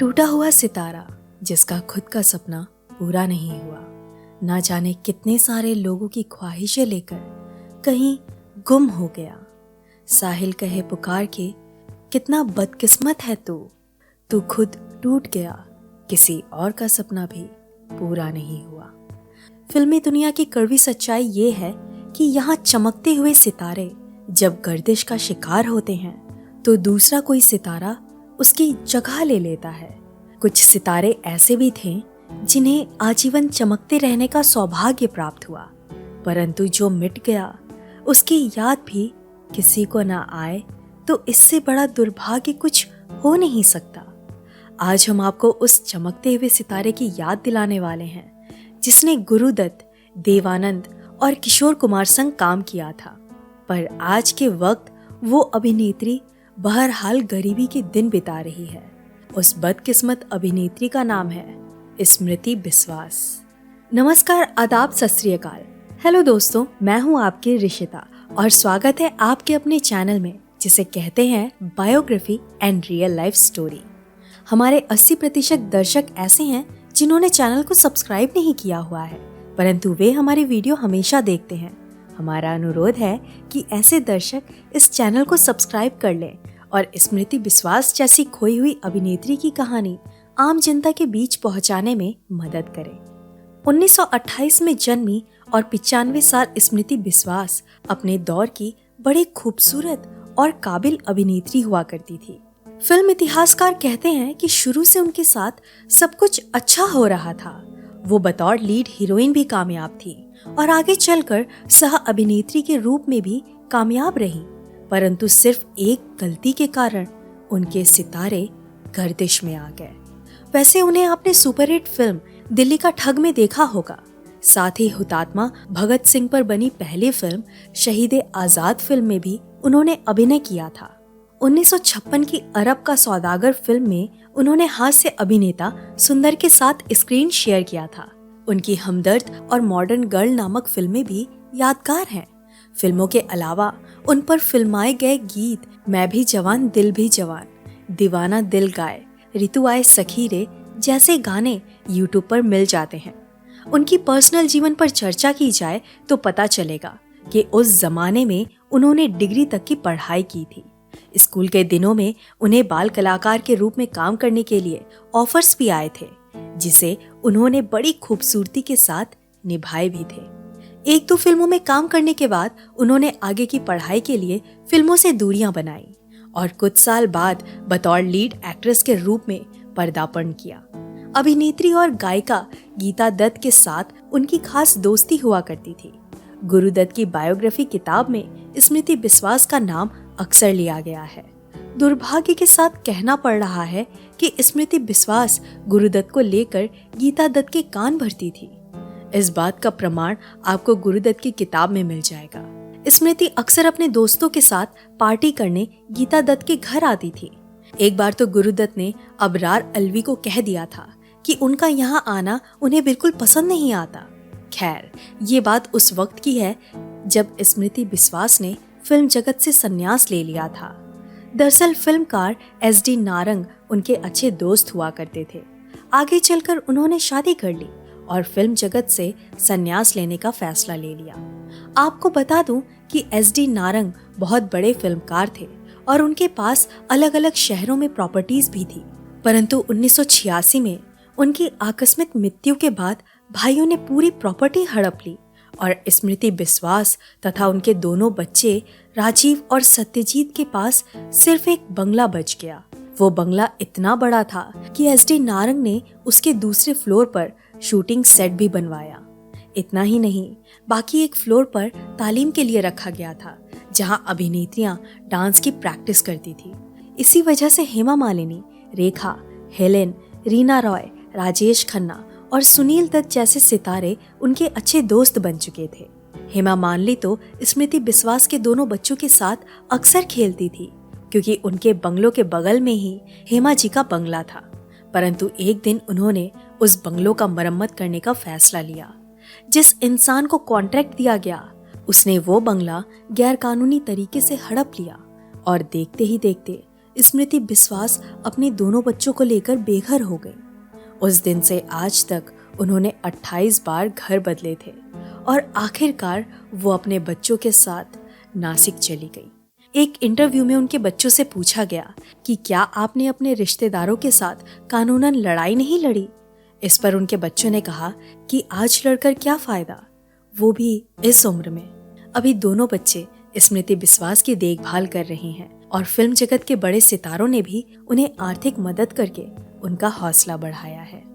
टूटा हुआ सितारा जिसका खुद का सपना पूरा नहीं हुआ, ना जाने कितने सारे लोगों की ख्वाहिशें लेकर कहीं गुम हो गया। साहिल कहे पुकार के, कितना बदकिस्मत है तू खुद टूट गया, किसी और का सपना भी पूरा नहीं हुआ। फिल्मी दुनिया की कड़वी सच्चाई ये है कि यहाँ चमकते हुए सितारे जब गर्दिश का शिकार होते हैं तो दूसरा कोई सितारा उसकी जगह ले लेता है। कुछ सितारे ऐसे भी थे जिन्हें आजीवन चमकते रहने का सौभाग्य प्राप्त हुआ, परंतु जो मिट गया उसकी याद भी किसी को ना आए तो इससे बड़ा दुर्भाग्य कुछ हो नहीं सकता। आज हम आपको उस चमकते हुए सितारे की याद दिलाने वाले हैं जिसने गुरुदत्त, देवानंद और किशोर कुमार संग काम किया था, पर आज के वक्त वो अभिनेत्री बहरहाल गरीबी के दिन बिता रही है। उस बदकिस्मत अभिनेत्री का नाम है स्मृति बिस्वास। नमस्कार, आदाब, सत श्री अकाल। हेलो दोस्तों, मैं हूँ आपकी ऋषिता और स्वागत है आपके अपने चैनल में जिसे कहते हैं biography and real life story. हमारे 80% दर्शक ऐसे हैं जिन्होंने चैनल को सब्सक्राइब नहीं किया हुआ है, परंतु वे हमारी वीडियो हमेशा देखते हैं। हमारा अनुरोध है कि ऐसे दर्शक इस चैनल को सब्सक्राइब कर लें और स्मृति बिस्वास जैसी खोई हुई अभिनेत्री की कहानी आम जनता के बीच पहुंचाने में मदद करें। 1928 में जन्मी और 95 साल स्मृति बिस्वास अपने दौर की बड़ी खूबसूरत और काबिल अभिनेत्री हुआ करती थी। फिल्म इतिहासकार कहते हैं कि शुरू से उनके साथ सब कुछ अच्छा हो रहा था। वो बतौर लीड हीरोइन भी कामयाब थी और आगे चलकर सह अभिनेत्री के रूप में भी कामयाब रही, परंतु सिर्फ एक गलती के कारण उनके सितारे गर्दिश में आ गए। वैसे उन्हें आपने सुपरहिट फिल्म दिल्ली का ठग में देखा होगा, साथ ही हुतात्मा भगत सिंह पर बनी पहली फिल्म शहीद आजाद फिल्म में भी उन्होंने अभिनय किया था। 1956 की अरब का सौदागर फिल्म में उन्होंने हास्य अभिनेता सुंदर के साथ स्क्रीन शेयर किया था। उनकी हमदर्द और मॉडर्न गर्ल नामक फिल्में भी यादगार हैं। फिल्मों के अलावा उन पर फिल्माए गए गीत मैं भी जवान दिल भी जवान, दीवाना दिल गाए, ऋतु आए सखी रे जैसे गाने यूट्यूब पर मिल जाते हैं। उनकी पर्सनल जीवन पर चर्चा की जाए तो पता चलेगा कि उस जमाने में उन्होंने डिग्री तक की पढ़ाई की थी। स्कूल के दिनों में उन्हें बाल कलाकार के रूप में काम करने के लिए ऑफर्स भी आए थे, जिसे उन्होंने बड़ी खूबसूरती के साथ निभाए भी थे। एक दो फिल्मों में काम करने के बाद उन्होंने आगे की पढ़ाई के लिए फिल्मों से दूरियां बनाई और कुछ साल बाद बतौर लीड एक्ट्रेस के रूप में पदार्पण किया। अभिनेत्री और गायिका गीता दत्त के साथ उनकी खास दोस्ती हुआ करती थी। गुरुदत्त की बायोग्राफी किताब में स्मृति बिस्वास का नाम अक्सर लिया गया है। दुर्भाग्य के साथ कहना पड़ रहा है कि स्मृति बिस्वास गुरुदत्त को लेकर गीता दत्त के कान भरती थी। इस बात का प्रमाण आपको गुरुदत्त की किताब में मिल जाएगा। स्मृति अक्सर अपने दोस्तों के साथ पार्टी करने गीता दत्त के घर आती थी। एक बार तो गुरुदत्त ने अबरार अलवी को कह दिया था कि उनका यहाँ आना उन्हें बिल्कुल पसंद नहीं आता। खैर, ये बात उस वक्त की है जब स्मृति बिस्वास ने फिल्म जगत से संन्यास ले लिया था। दरअसल फिल्मकार SD नारंग उनके अच्छे दोस्त हुआ करते थे। आगे चलकर उन्होंने शादी कर ली और फिल्म जगत से संन्यास लेने का फैसला ले लिया। आपको बता दूं कि SD नारंग बहुत बड़े फिल्मकार थे और उनके पास अलग अलग शहरों में प्रॉपर्टीज भी थी, परंतु 1986 में उनकी आकस्मिक मृत्यु के बाद भाइयों ने पूरी प्रॉपर्टी हड़प ली और स्मृति बिस्वास तथा उनके दोनों बच्चे राजीव और सत्यजीत के पास सिर्फ एक बंगला बच गया। वो बंगला इतना बड़ा था कि SD नारंग ने उसके दूसरे फ्लोर पर शूटिंग सेट भी बनवाया। इतना ही नहीं, बाकी एक फ्लोर पर तालीम के लिए रखा गया था जहां अभिनेत्रियां डांस की प्रैक्टिस करती थी। इसी वजह से हेमा मालिनी, रेखा, हेलेन, रीना रॉय, राजेश खन्ना और सुनील दत्त जैसे सितारे उनके अच्छे दोस्त बन चुके थे। हेमा मालिनी तो स्मृति बिस्वास के दोनों बच्चों के साथ अक्सर खेलती थी क्योंकि उनके बंगलों के बगल में ही हेमा जी का बंगला था, परंतु एक दिन उन्होंने उस बंगलों का मरम्मत करने का फैसला लिया। जिस इंसान को कॉन्ट्रैक्ट दिया गया उसने वो बंगला गैर कानूनी तरीके से हड़प लिया और देखते ही देखते स्मृति बिस्वास अपने दोनों बच्चों को लेकर बेघर हो गई। उस दिन से आज तक उन्होंने 28 बार घर बदले थे और आखिरकार वो अपने बच्चों के साथ नासिक चली गई। एक इंटरव्यू में उनके बच्चों से पूछा गया कि क्या आपने अपने रिश्तेदारों के साथ कानूनन लड़ाई नहीं लड़ी। इस पर उनके बच्चों ने कहा कि आज लड़कर क्या फायदा, वो भी इस उम्र में। अभी दोनों बच्चे स्मृति बिस्वास की देखभाल कर रहे हैं और फिल्म जगत के बड़े सितारों ने भी उन्हें आर्थिक मदद करके उनका हौसला बढ़ाया है।